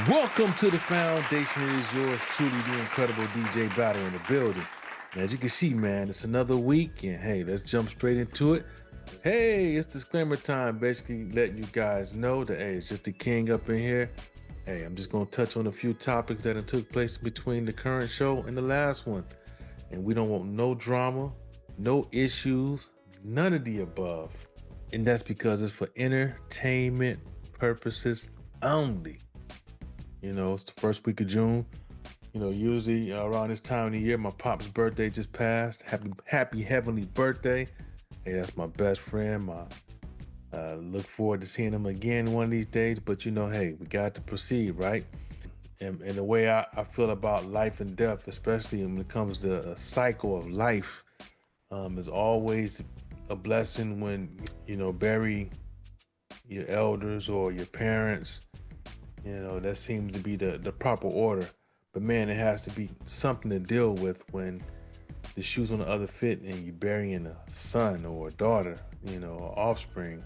Welcome to the foundation. It is yours truly, the incredible DJ Battle in the building. As you can see, man, it's another week, and hey, let's jump straight into it. Hey, it's disclaimer time. Basically, letting you guys know that hey, it's just the king up in here. Hey, I'm just gonna touch on a few topics that have took place between the current show and the last one, and we don't want no drama, no issues, none of the above, and that's because it's for entertainment purposes only. You know, it's the first week of June. You know, usually around this time of the year, my pop's birthday just passed. Happy heavenly birthday. Hey, that's my best friend. Look forward to seeing him again one of these days. But you know, hey, we got to proceed, right? And the way I feel about life and death, especially when it comes to a cycle of life, is always a blessing when, you know, bury your elders or your parents. You know, that seems to be the proper order. But man, it has to be something to deal with when the shoe's on the other foot and you're burying a son or a daughter, you know, or offspring.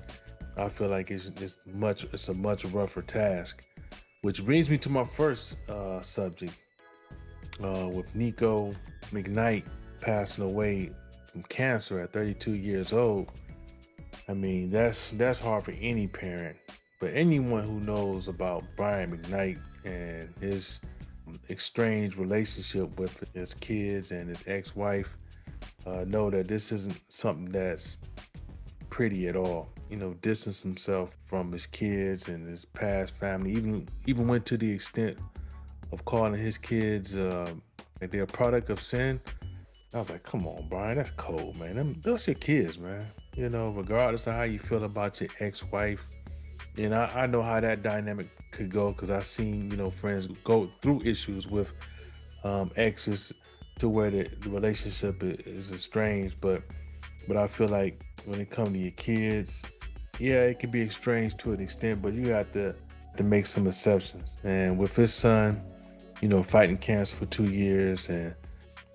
I feel like it's a much rougher task. Which brings me to my first subject, with Niko Mcknight passing away from cancer at 32 years old. I mean, that's hard for any parent. But anyone who knows about Brian Mcknight and his estranged relationship with his kids and his ex-wife know that this isn't something that's pretty at all. You know, distance himself from his kids and his past family. Even went to the extent of calling his kids like they're a product of sin. I was like, come on, Brian, that's cold, man. Those your kids, man. You know, regardless of how you feel about your ex-wife. And I know how that dynamic could go because I've seen, you know, friends go through issues with exes to where the relationship is estranged. But I feel like when it comes to your kids, yeah, it can be estranged to an extent, but you got to make some exceptions. And with his son, you know, fighting cancer for 2 years and,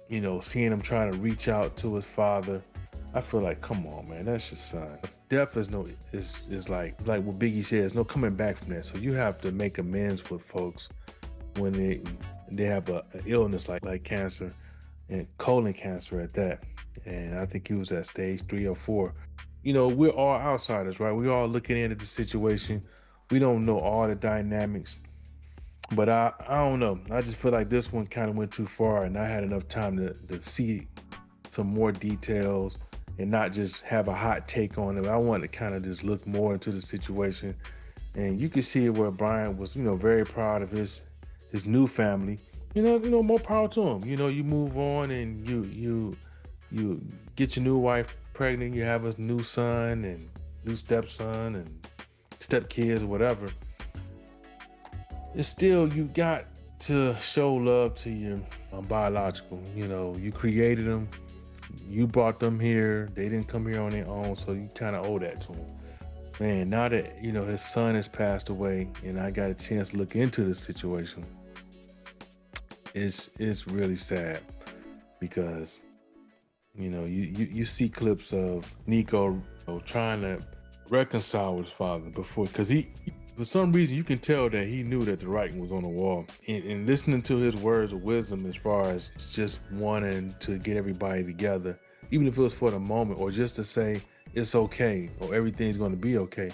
you know, seeing him trying to reach out to his father, I feel like, come on, man, that's your son. Death is like what Biggie says, no coming back from that. So you have to make amends with folks when they have an illness like cancer and colon cancer at that. And I think he was at stage 3 or 4. You know, we're all outsiders, right? We're all looking into the situation. We don't know all the dynamics. But I don't know. I just feel like this one kind of went too far, and I had enough time to see some more details and not just have a hot take on it. I wanted to kind of just look more into the situation. And you can see where Brian was, you know, very proud of his new family. You know, more power to him. You know, you move on and you get your new wife pregnant, you have a new son and new stepson and stepkids or whatever. It's still, you got to show love to your biological. You know, you created them. You brought them here. They didn't come here on their own, so you kind of owe that to them. Man, now that, you know, his son has passed away and I got a chance to look into this situation, it's really sad because, you know, you see clips of Niko, you know, trying to reconcile with his father before, because he, for some reason, you can tell that he knew that the writing was on the wall. And listening to his words of wisdom as far as just wanting to get everybody together, even if it was for the moment, or just to say it's okay or everything's going to be okay.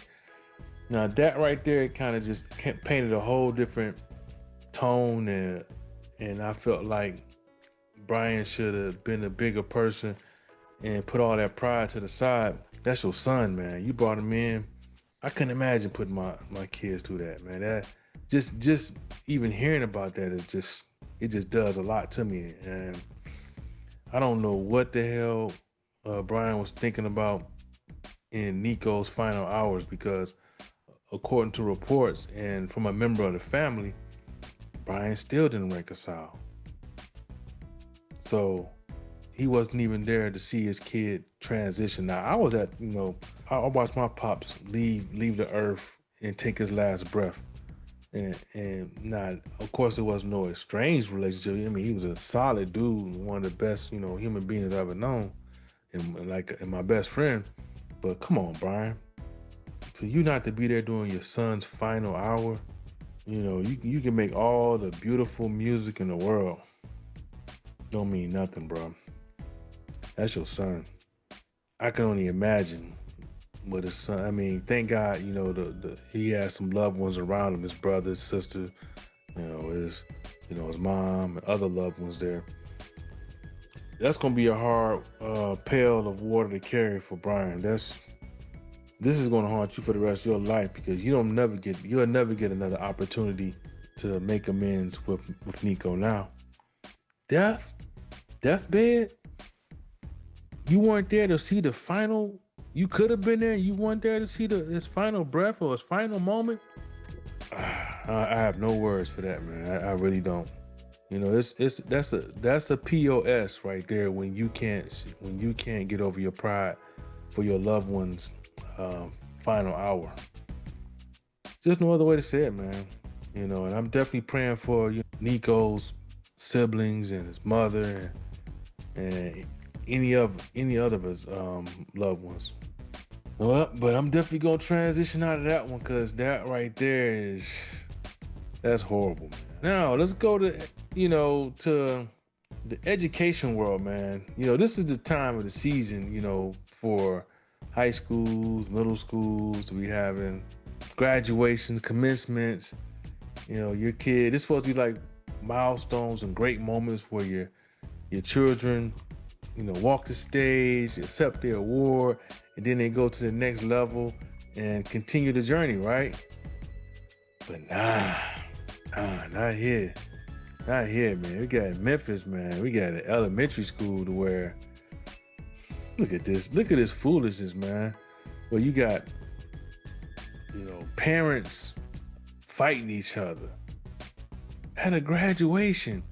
Now that right there kind of just painted a whole different tone, and I felt like Brian should have been a bigger person and put all that pride to the side. That's your son, man. You brought him in. I couldn't imagine putting my kids through that, man. That just even hearing about that is just, it just does a lot to me. And I don't know what the hell Brian was thinking about in Niko's final hours, because according to reports and from a member of the family, Brian still didn't reconcile. So he wasn't even there to see his kid transition. Now I was at, you know, I watched my pops leave the earth and take his last breath. And not, of course, it wasn't no estranged relationship. I mean, he was a solid dude, one of the best, you know, human beings I've ever known, and my best friend. But come on, Brian. For you not to be there during your son's final hour, you can make all the beautiful music in the world. Don't mean nothing, bro. That's your son. I can only imagine what his son. I mean, thank God, he has some loved ones around him, his brother, his sister, his mom and other loved ones there. That's gonna be a hard pail of water to carry for Brian. This is gonna haunt you for the rest of your life because you'll never get another opportunity to make amends with Niko now. Deathbed. You weren't there to see the final. You could have been there. You weren't there to see his final breath or his final moment. I have no words for that, man. I really don't. That's a POS right there when you can't get over your pride for your loved one's final hour. There's no other way to say it, man. And I'm definitely praying for Niko's siblings and his mother and any other of his loved ones. Well, but I'm definitely gonna transition out of that one because that right there that's horrible, man. Now let's go to to the education world, man. This is the time of the season, for high schools, middle schools to be having graduations, commencements. Your kid. It's supposed to be like milestones and great moments where your children, walk the stage, accept their award, and then they go to the next level and continue the journey, right? But not here. Not here, man. We got Memphis, man. We got an elementary school to where, look at this foolishness, man. Well, you got, parents fighting each other at a graduation.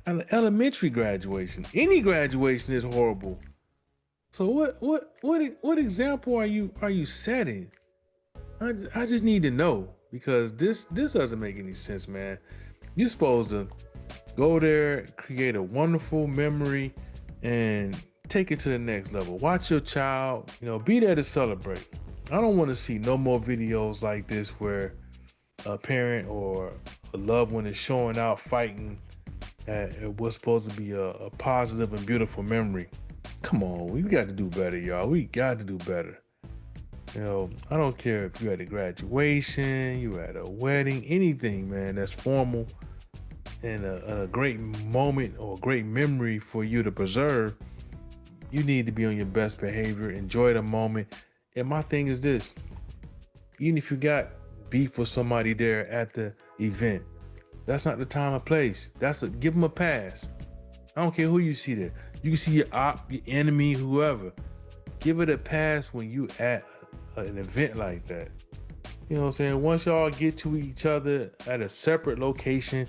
At an elementary graduation. Any graduation is horrible. So what example are you setting? I just need to know because this doesn't make any sense, man. You're supposed to go there, create a wonderful memory, and take it to the next level. Watch your child, be there to celebrate. I don't want to see no more videos like this where a parent or a loved one is showing out fighting at what's supposed to be a positive and beautiful memory. Come on, we got to do better, y'all. We got to do better. I don't care if you had a graduation, you had a wedding, anything, man, that's formal and a great moment or a great memory for you to preserve. You need to be on your best behavior, enjoy the moment. And my thing is this, even if you got beef with somebody there at the event, that's not the time or place. Give them a pass. I don't care who you see there. You can see your op, your enemy, whoever. Give it a pass when you at an event like that. You know what I'm saying? Once y'all get to each other at a separate location,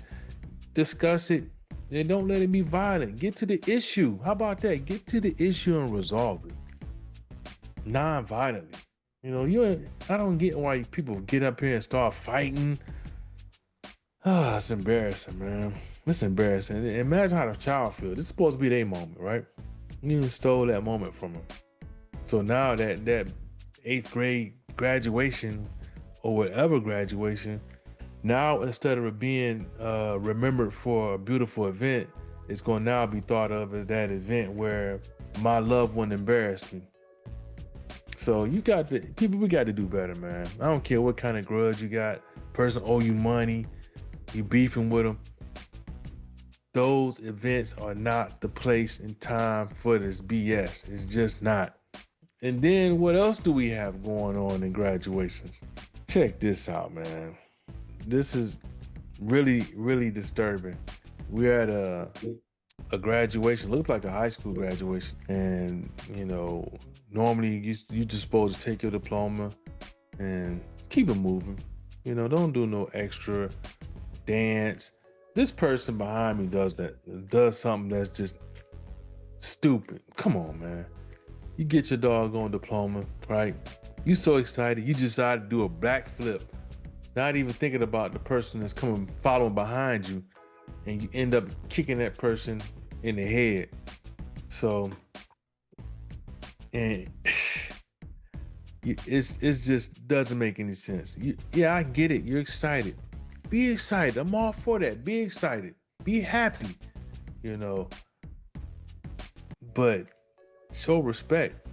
discuss it, and don't let it be violent. Get to the issue. How about that? Get to the issue and resolve it. Non-violently. I don't get why people get up here and start fighting. It's embarrassing, man. It's embarrassing. Imagine how the child feels. This is supposed to be their moment, right? You stole that moment from them. So now that 8th grade graduation or whatever graduation, now instead of it being remembered for a beautiful event, it's going to now be thought of as that event where my loved one embarrassed me. So we got to do better, man. I don't care what kind of grudge you got. Person owe you money, you beefing with them. Those events are not the place and time for this BS. It's just not. And then what else do we have going on in graduations? Check this out, man. This is really, really disturbing. We're at a graduation, looks like a high school graduation. And, normally you just supposed to take your diploma and keep it moving. Don't do no extra dance. This person behind me does something that's just stupid. Come on, man. You get your doggone diploma, right? You so excited, you decide to do a backflip, not even thinking about the person that's following behind you, and you end up kicking that person in the head. So, and It's just doesn't make any sense. Yeah, I get it. You're excited. Be excited. I'm all for that. Be excited. Be happy. You know, but show respect.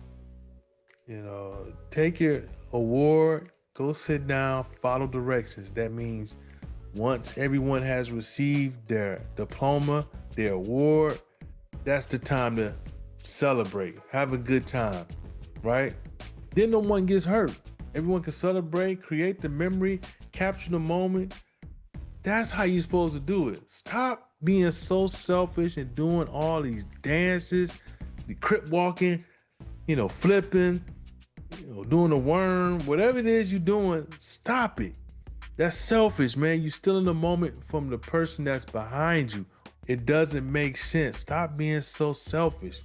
You know, take your award, go sit down, follow directions. That means once everyone has received their diploma, their award, that's the time to celebrate. Have a good time, right? Then no one gets hurt. Everyone can celebrate, create the memory, capture the moment. That's how you're supposed to do it. Stop being so selfish and doing all these dances, the crip walking, flipping, doing the worm, whatever it is you're doing, stop it. That's selfish, man. You're stealing the moment from the person that's behind you. It doesn't make sense. Stop being so selfish.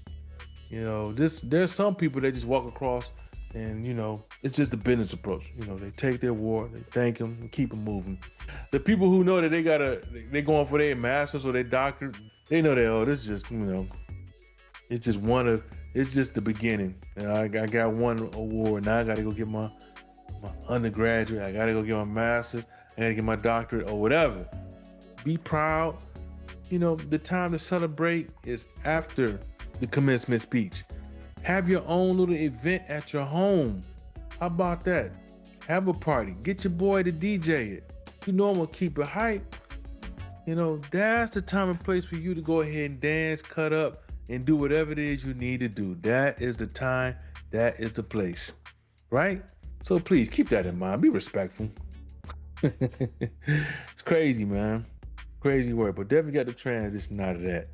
There's some people that just walk across and, it's just a business approach. They take their award, they thank them, and keep them moving. The people who know that they're going for their master's or their doctorate, they know that, this is just, it's just the beginning. I got one award, now I gotta go get my undergraduate, I gotta go get my master's, I gotta get my doctorate or whatever. Be proud. The time to celebrate is after the commencement speech. Have your own little event at your home. How about that? Have a party. Get your boy to DJ it. I'm gonna keep it hype. That's the time and place for you to go ahead and dance, cut up, and do whatever it is you need to do. That is the time. That is the place. Right? So please keep that in mind. Be respectful. It's crazy, man. Crazy work, but definitely got to transition out of that.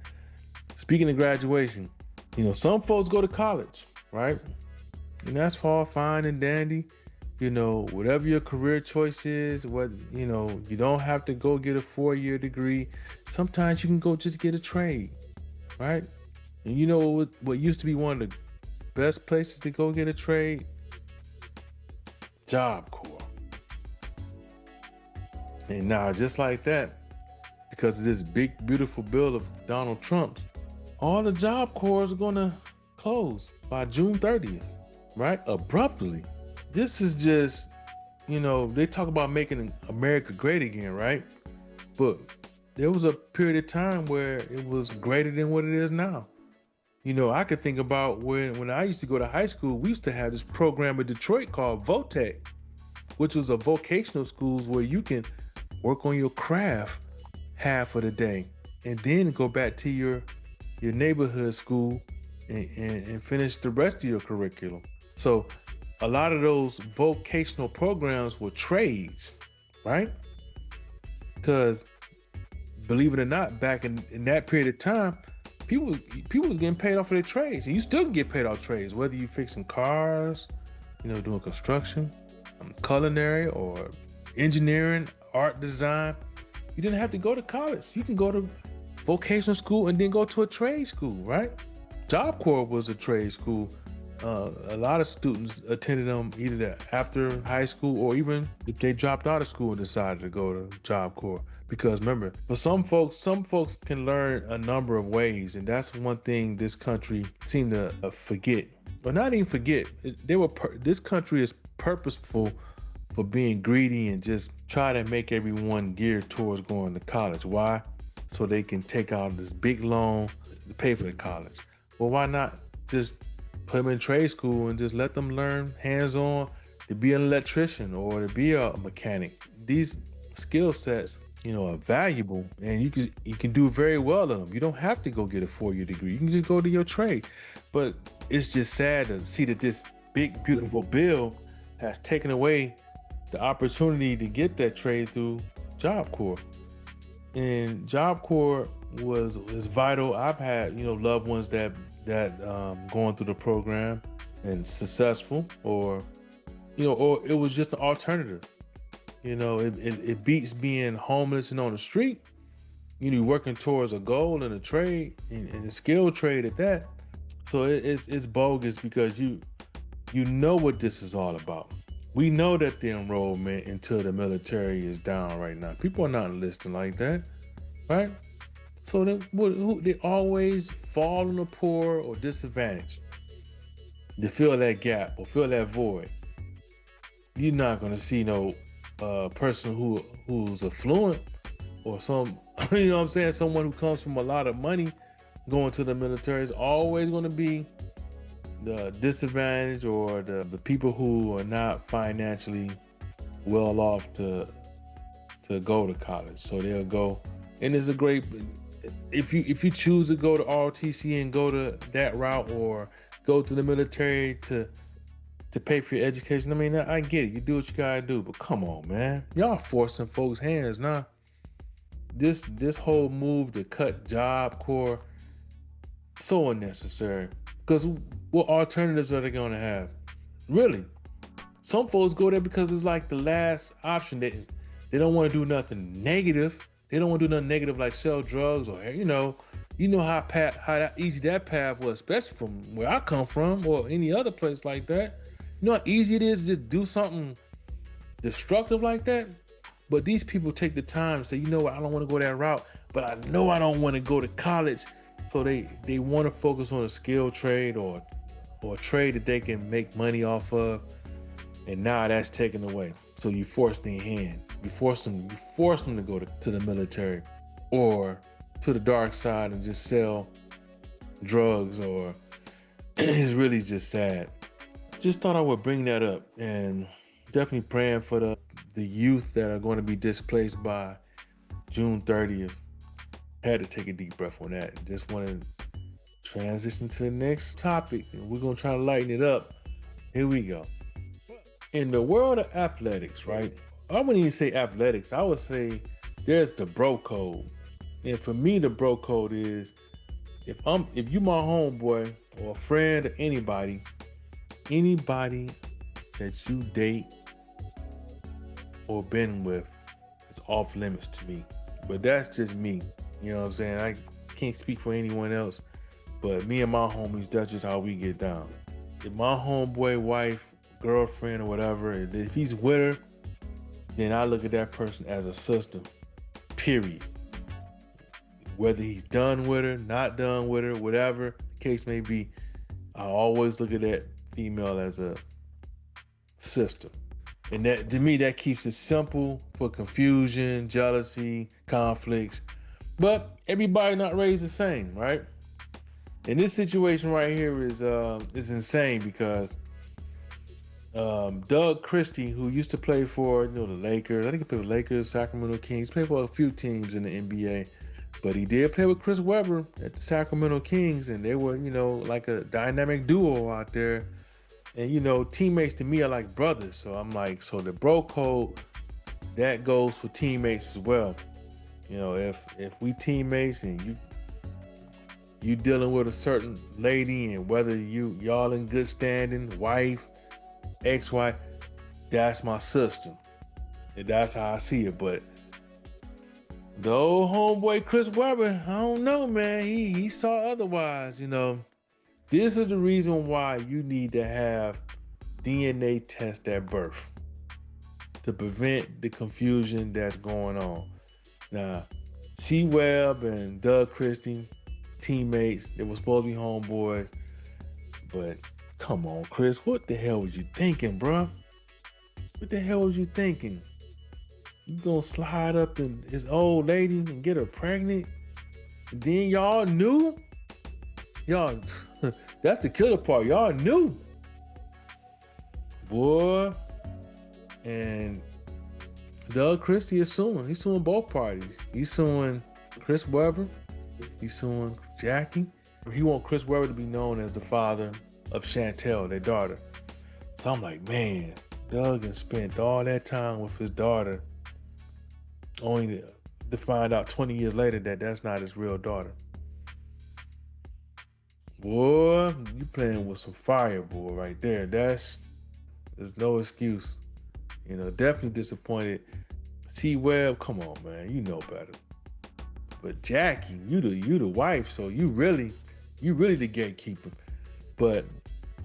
Speaking of graduation, some folks go to college, right? And that's all fine and dandy. Whatever your career choice is, you don't have to go get a 4-year degree. Sometimes you can go just get a trade, right? And what used to be one of the best places to go get a trade? Job Corps. And now, just like that, because of this big, beautiful bill of Donald Trump's, all the Job Corps are going to close by June 30th, right? Abruptly. This is just, they talk about making America great again, right? But there was a period of time where it was greater than what it is now. I could think about when I used to go to high school, we used to have this program in Detroit called VOTEC, which was a vocational schools where you can work on your craft half of the day and then go back to your neighborhood school and finish the rest of your curriculum. So a lot of those vocational programs were trades, right? Because believe it or not, back in that period of time, people was getting paid off for their trades, and you still can get paid off trades, whether you fixing cars, doing construction, culinary, or engineering, art design. You didn't have to go to college. You can go to vocational school and then go to a trade school, right? Job Corps was a trade school. A lot of students attended them either after high school or even if they dropped out of school and decided to go to Job Corps. Because remember, for some folks can learn a number of ways, and that's one thing this country seemed to forget. Or not even forget. This country is purposeful for being greedy and just try to make everyone geared towards going to college. Why? So they can take out this big loan to pay for the college. Well, why not just put them in trade school and just let them learn hands-on to be an electrician or to be a mechanic? These skill sets, are valuable, and you can do very well in them. You don't have to go get a 4-year degree. You can just go to your trade. But it's just sad to see that this big, beautiful bill has taken away the opportunity to get that trade through Job Corps. And Job Corps is vital. I've had, loved ones that going through the program and successful, or it was just an alternative. It beats being homeless and on the street. You're working towards a goal in a trade, and a skilled trade at that. So it's bogus, because you know what this is all about. We know that the enrollment into the military is down right now. People are not enlisting like that, right? So they always fall on the poor or disadvantaged. They fill that gap or fill that void. you're not gonna see no person who's affluent or some, you know what I'm saying, someone who comes from a lot of money going to the military. Is always going to be the disadvantage or the people who are not financially well off to go to college. So they'll go, and it's a great, if you choose to go to ROTC and go to that route or go to the military to pay for your education. I mean, I get it. You do what you gotta do, but come on, man. Y'all forcing folks' hands now. This whole move to cut Job Corps, so unnecessary. Because what alternatives are they gonna have? Really? Some folks go there because it's like the last option. They don't want to do nothing negative. They don't want to do nothing negative like sell drugs or how easy that path was, especially from where I come from or any other place like that. You know how easy it is to just do something destructive like that? But these people take the time to say, you know what, I don't want to go that route, but I know I don't want to go to college. So they want to focus on a skilled trade or a trade that they can make money off of. And now that's taken away. So you force their hand. You force them to go to the military or to the dark side and just sell drugs, or it's really just sad. Just thought I would bring that up, and definitely praying for the youth that are going to be displaced by June 30th. Had to take a deep breath on that. Just want to transition to the next topic, and we're going to try to lighten it up. Here we go. In the world of athletics, right? I wouldn't even say athletics. I would say there's the bro code. And for me, the bro code is if you my homeboy or a friend or anybody that you date or been with is off limits to me. But that's just me. You know what I'm saying? I can't speak for anyone else. But me and my homies, that's just how we get down. If my homeboy, wife, girlfriend, or whatever, if he's with her, then I look at that person as a sister, period. Whether he's done with her, not done with her, whatever the case may be, I always look at that female as a sister. And that, to me, that keeps it simple for confusion, jealousy, conflicts. But everybody not raised the same, right? And this situation right here is insane because Doug Christie, who used to play for the Lakers, I think he played with Lakers, Sacramento Kings, played for a few teams in the NBA, but he did play with Chris Webber at the Sacramento Kings, and they were like a dynamic duo out there. And teammates to me are like brothers, so I'm like, so the bro code, that goes for teammates as well. If we teammates and you dealing with a certain lady, and whether y'all in good standing, wife, ex-wife, that's my sister. And that's how I see it. But the old homeboy Chris Webber, I don't know, man. He saw otherwise, This is the reason why you need to have DNA test at birth to prevent the confusion that's going on. Now, CWebb and Doug Christie, teammates, they were supposed to be homeboys, but come on, Chris, what the hell was you thinking, bro? What the hell was you thinking? You gonna slide up in his old lady and get her pregnant? And then y'all knew? Y'all, that's the killer part. Y'all knew. Boy. And Doug Christie is suing. He's suing both parties. He's suing Chris Webber. He's suing Jackie. He wants Chris Webber to be known as the father of Chantel, their daughter. So I'm like, man, Doug has spent all that time with his daughter, only to find out 20 years later that that's not his real daughter. Boy, you playing with some fire, boy, right there. There's no excuse. Definitely disappointed. CWebb, come on, man, you know better. But Jackie, you the wife, so you really the gatekeeper. But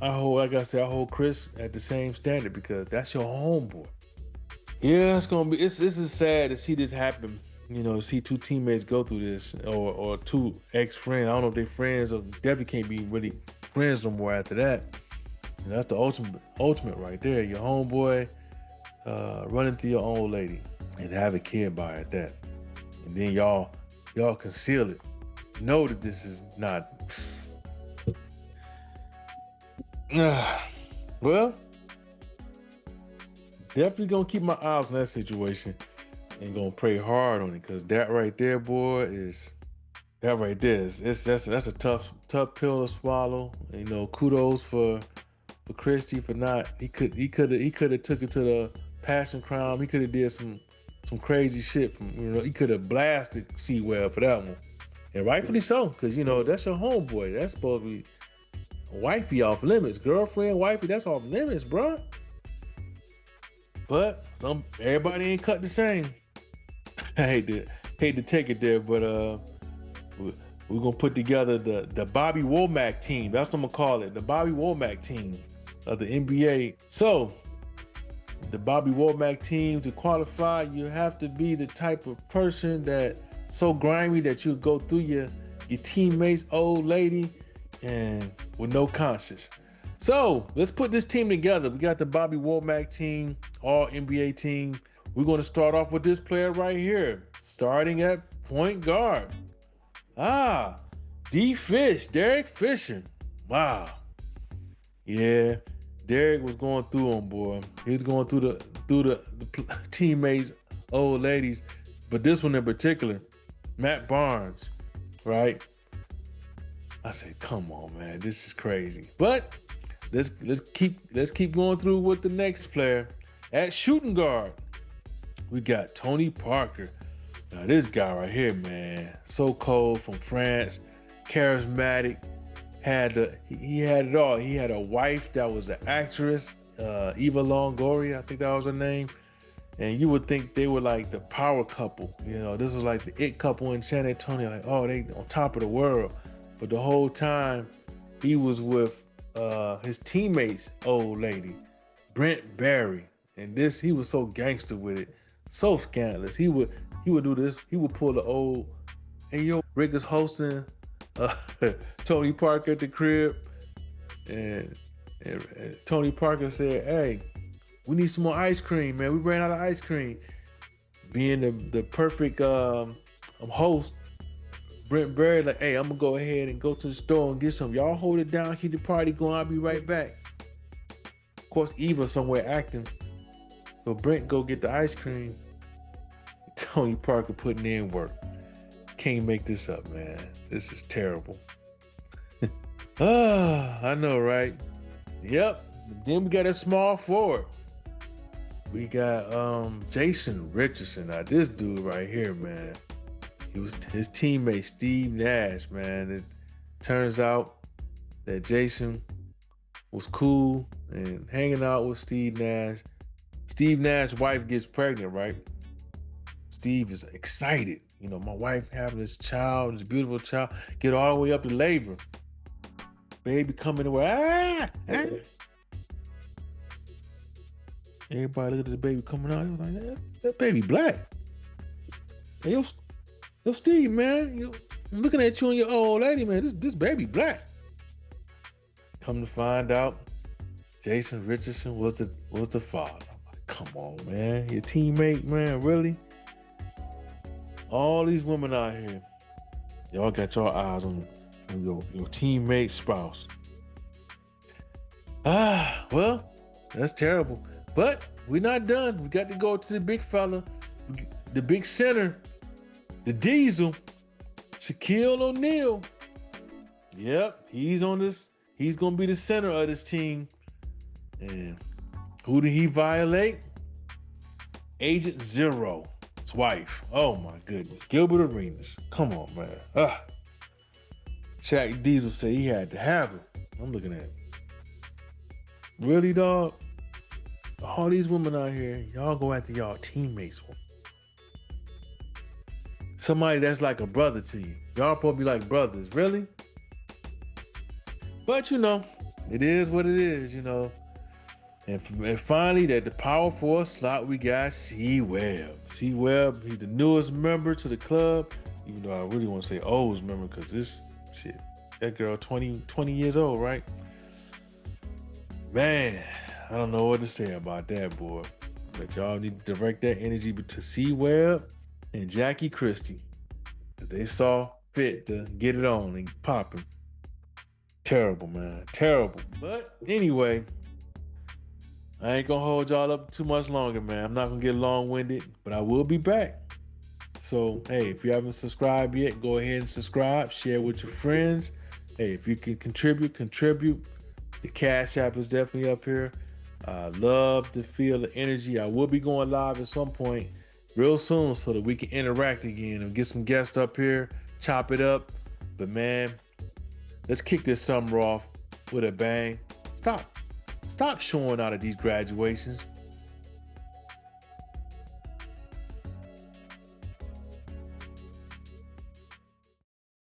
I hold Chris at the same standard because that's your homeboy. Yeah, this is sad to see this happen. To see two teammates go through this, or two ex-friends. I don't know if they're friends, or definitely can't be really friends no more after that. And that's the ultimate right there. Your homeboy running through your old lady and have a kid by her at that. And then y'all conceal it. Know that this is not. Well, definitely gonna keep my eyes on that situation and gonna pray hard on it, because that right there, boy, that's a tough pill to swallow. You know, kudos for Christie for not. He could have took it to the passion crime. He could have did some crazy shit. He could have blasted CWebb for that one, and rightfully so, because that's your homeboy. That's supposed to be wifey off limits, girlfriend, wifey. That's off limits, bro. But everybody ain't cut the same. I hate to take it there, but we're gonna put together the Bobby Womack team. That's what I'm gonna call it, the Bobby Womack team of the NBA. So the Bobby Womack team, to qualify, you have to be the type of person that so grimy that you go through your teammates' old lady and with no conscience. So let's put this team together. We got the Bobby Womack team, all NBA team. We're going to start off with this player right here, starting at point guard. Derek Fisher. Wow. Yeah, Derek was going through him, boy. He was going through the teammates, old ladies, but this one in particular, Matt Barnes, right? I said, come on, man, this is crazy. But let's keep going through with the next player. At shooting guard, we got Tony Parker. Now this guy right here, man, so cold, from France, charismatic, he had it all. He had a wife that was an actress, Eva Longoria, I think that was her name. And you would think they were like the power couple. This was like the it couple in San Antonio. Like, oh, they on top of the world. But the whole time he was with his teammates' old lady, Brent Barry. And he was so gangster with it, so scandalous. He would do this. He would pull the old, hey yo, Rick is hosting Tony Parker at the crib, and Tony Parker said, hey, we need some more ice cream, man. We ran out of ice cream. Being the perfect host, Brent Barry like, hey, I'm gonna go ahead and go to the store and get some. Y'all hold it down, keep the party going. I'll be right back. Of course, Eva somewhere acting. So Brent go get the ice cream. Tony Parker putting in work. Can't make this up, man. This is terrible. I know, right? Yep. Then we got a small forward. We got Jason Richardson. Now this dude right here, man. He was his teammate Steve Nash, man. It turns out that Jason was cool and hanging out with Steve Nash. Steve Nash's wife gets pregnant, right? Steve is excited. My wife having this child, this beautiful child, get all the way up to labor. Baby coming to where, Everybody look at the baby coming out. He was like, that baby black. Hey, yo, Steve, man, I'm looking at you and your old lady, man. This baby black. Come to find out, Jason Richardson was the father. I'm like, come on, man. Your teammate, man, really? All these women out here, y'all got your eyes on your teammate spouse. Well, that's terrible. But we're not done. We got to go to the big fella, the big center, the Diesel, Shaquille O'Neal. Yep, he's on this. He's going to be the center of this team. And who did he violate? Agent Zero, his wife. Oh my goodness. Gilbert Arenas. Come on, man. Shaq Diesel said he had to have her. I'm looking at it. Really, dog? All these women out here, y'all go after y'all teammates. Somebody that's like a brother to you. Y'all supposed to be like brothers. Really? But it is what it is, And finally, at the power forward slot, we got CWebb. CWebb, he's the newest member to the club, even though I really want to say oldest member, because that girl 20 years old, right? Man, I don't know what to say about that, boy. But y'all need to direct that energy to CWebb and Jackie Christie. They saw fit to get it on and popping. Terrible, man. Terrible. But anyway, I ain't gonna hold y'all up too much longer, man. I'm not gonna get long-winded, but I will be back. So, hey, if you haven't subscribed yet, go ahead and subscribe. Share with your friends. Hey, if you can contribute. The Cash App is definitely up here. I love to feel the energy. I will be going live at some point real soon so that we can interact again and get some guests up here, chop it up. But man, let's kick this summer off with a bang. Stop showing out at these graduations.